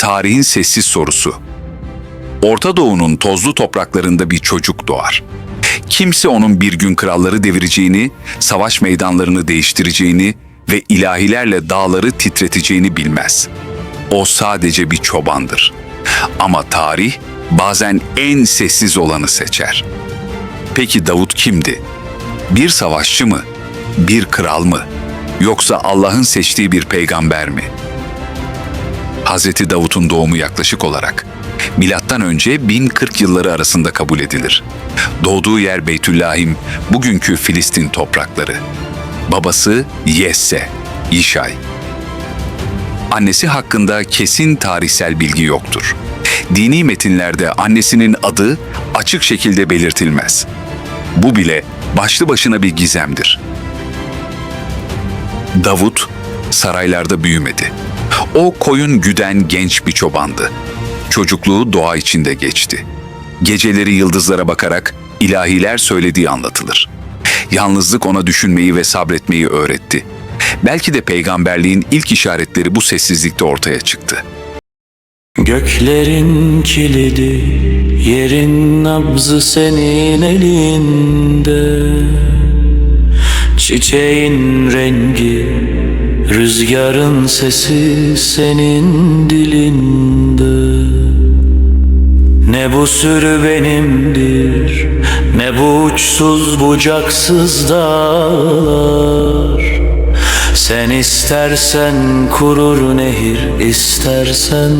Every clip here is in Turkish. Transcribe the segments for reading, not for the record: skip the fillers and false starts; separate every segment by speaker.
Speaker 1: Tarihin sessiz sorusu. Orta Doğu'nun tozlu topraklarında bir çocuk doğar. Kimse onun bir gün kralları devireceğini, savaş meydanlarını değiştireceğini ve ilahilerle dağları titreteceğini bilmez. O sadece bir çobandır. Ama tarih bazen en sessiz olanı seçer. Peki Davut kimdi? Bir savaşçı mı? Bir kral mı? Yoksa Allah'ın seçtiği bir peygamber mi? Hazreti Davut'un doğumu yaklaşık olarak Milattan önce 1040 yılları arasında kabul edilir. Doğduğu yer Beytüllahim, bugünkü Filistin toprakları. Babası Yesse, Yişay. Annesi hakkında kesin tarihsel bilgi yoktur. Dini metinlerde annesinin adı açık şekilde belirtilmez. Bu bile başlı başına bir gizemdir. Davut saraylarda büyümedi. O koyun güden genç bir çobandı. Çocukluğu doğa içinde geçti. Geceleri yıldızlara bakarak ilahiler söylediği anlatılır. Yalnızlık ona düşünmeyi ve sabretmeyi öğretti. Belki de peygamberliğin ilk işaretleri bu sessizlikte ortaya çıktı.
Speaker 2: Göklerin kilidi, yerin nabzı senin elinde. Çiçeğin rengi, rüzgarın sesi senin dilinde. Ne bu sürü benimdir, ne bu uçsuz bucaksız dağlar. Sen istersen kurur nehir, istersen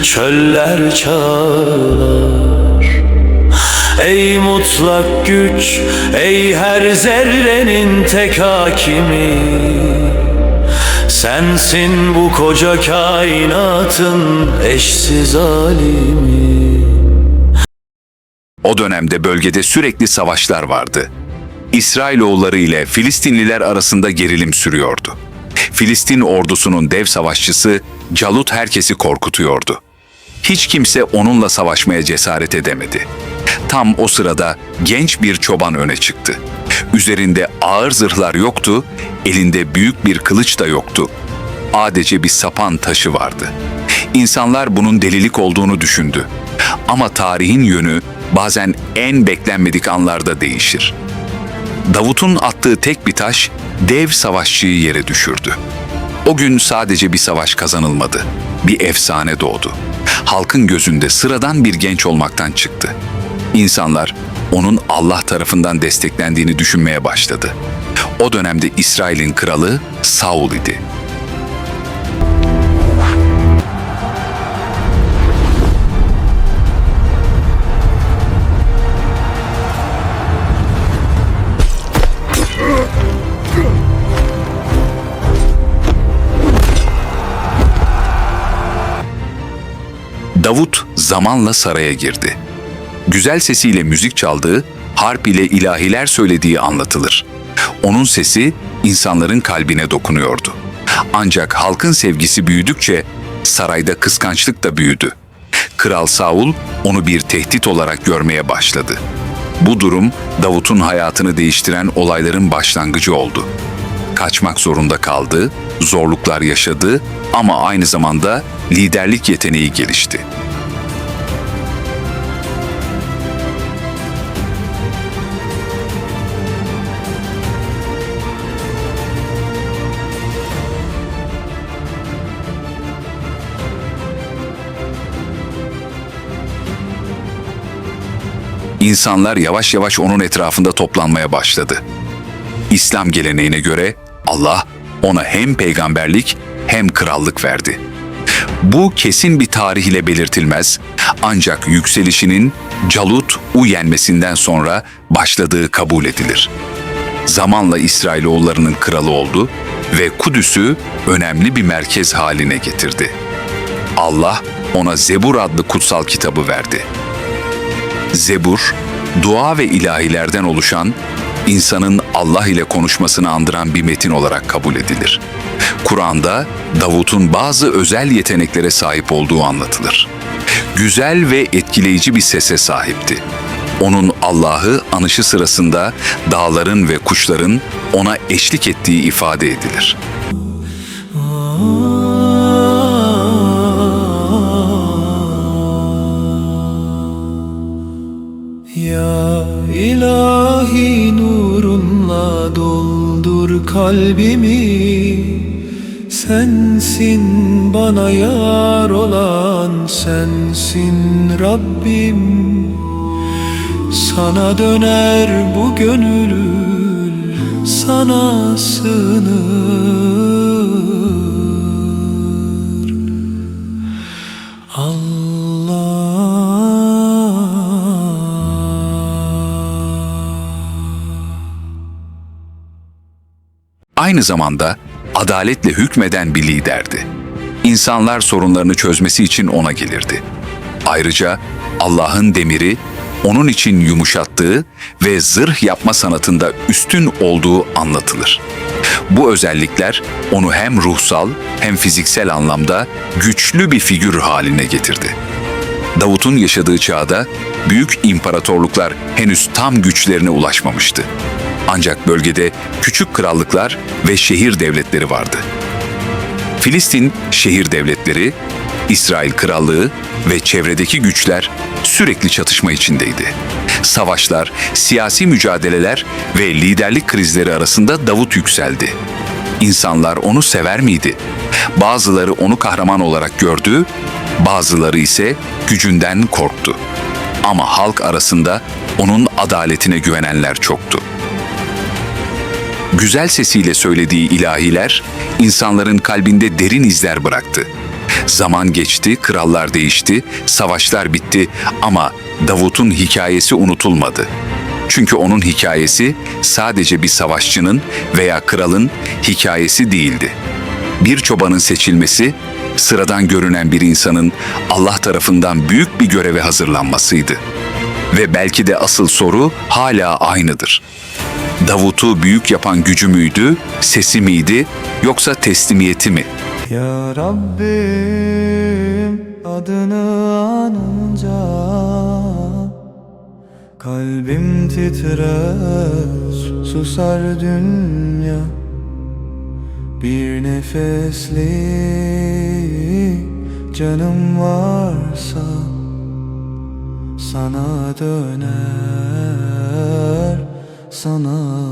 Speaker 2: çöller çağlar. Ey mutlak güç, ey her zerrenin tek hakimi, sensin bu koca kainatın eşsiz alimi.
Speaker 1: O dönemde bölgede sürekli savaşlar vardı. İsrailoğulları ile Filistinliler arasında gerilim sürüyordu. Filistin ordusunun dev savaşçısı Calut herkesi korkutuyordu. Hiç kimse onunla savaşmaya cesaret edemedi. Tam o sırada genç bir çoban öne çıktı. Üzerinde ağır zırhlar yoktu, elinde büyük bir kılıç da yoktu. Adece bir sapan taşı vardı. İnsanlar bunun delilik olduğunu düşündü. Ama tarihin yönü bazen en beklenmedik anlarda değişir. Davut'un attığı tek bir taş dev savaşçıyı yere düşürdü. O gün sadece bir savaş kazanılmadı, bir efsane doğdu. Halkın gözünde sıradan bir genç olmaktan çıktı. İnsanlar onun Allah tarafından desteklendiğini düşünmeye başladı. O dönemde İsrail'in kralı Saul idi. Davut zamanla saraya girdi. Güzel sesiyle müzik çaldığı, harp ile ilahiler söylediği anlatılır. Onun sesi insanların kalbine dokunuyordu. Ancak halkın sevgisi büyüdükçe sarayda kıskançlık da büyüdü. Kral Saul onu bir tehdit olarak görmeye başladı. Bu durum Davut'un hayatını değiştiren olayların başlangıcı oldu. Kaçmak zorunda kaldı, zorluklar yaşadı ama aynı zamanda liderlik yeteneği gelişti. İnsanlar yavaş yavaş onun etrafında toplanmaya başladı. İslam geleneğine göre Allah ona hem peygamberlik hem krallık verdi. Bu kesin bir tarih ile belirtilmez, ancak yükselişinin Calut-u yenmesinden sonra başladığı kabul edilir. Zamanla İsrailoğullarının kralı oldu ve Kudüs'ü önemli bir merkez haline getirdi. Allah ona Zebur adlı kutsal kitabı verdi. Zebur, dua ve ilahilerden oluşan, insanın Allah ile konuşmasını andıran bir metin olarak kabul edilir. Kur'an'da Davut'un bazı özel yeteneklere sahip olduğu anlatılır. Güzel ve etkileyici bir sese sahipti. Onun Allah'ı anışı sırasında dağların ve kuşların ona eşlik ettiği ifade edilir.
Speaker 2: kalbimi. Sensin bana yar olan, sensin Rabbim. Sana döner bu gönül, sana sığınır. Allah.
Speaker 1: Aynı zamanda adaletle hükmeden bir liderdi. İnsanlar sorunlarını çözmesi için ona gelirdi. Ayrıca Allah'ın demiri onun için yumuşattığı ve zırh yapma sanatında üstün olduğu anlatılır. Bu özellikler onu hem ruhsal hem fiziksel anlamda güçlü bir figür haline getirdi. Davut'un yaşadığı çağda büyük imparatorluklar henüz tam güçlerine ulaşmamıştı. Ancak bölgede küçük krallıklar ve şehir devletleri vardı. Filistin şehir devletleri, İsrail krallığı ve çevredeki güçler sürekli çatışma içindeydi. Savaşlar, siyasi mücadeleler ve liderlik krizleri arasında Davut yükseldi. İnsanlar onu sever miydi? Bazıları onu kahraman olarak gördü, bazıları ise gücünden korktu. Ama halk arasında onun adaletine güvenenler çoktu. Güzel sesiyle söylediği ilahiler insanların kalbinde derin izler bıraktı. Zaman geçti, krallar değişti, savaşlar bitti ama Davut'un hikayesi unutulmadı. Çünkü onun hikayesi sadece bir savaşçının veya kralın hikayesi değildi. Bir çobanın seçilmesi, sıradan görünen bir insanın Allah tarafından büyük bir göreve hazırlanmasıydı. Ve belki de asıl soru hala aynıdır. Davut'u büyük yapan gücü müydü, sesi miydi, yoksa teslimiyeti mi?
Speaker 2: Ya Rabbim, adını anınca kalbim titrer, susar dünya. Bir nefeslik canım varsa sana döner, sana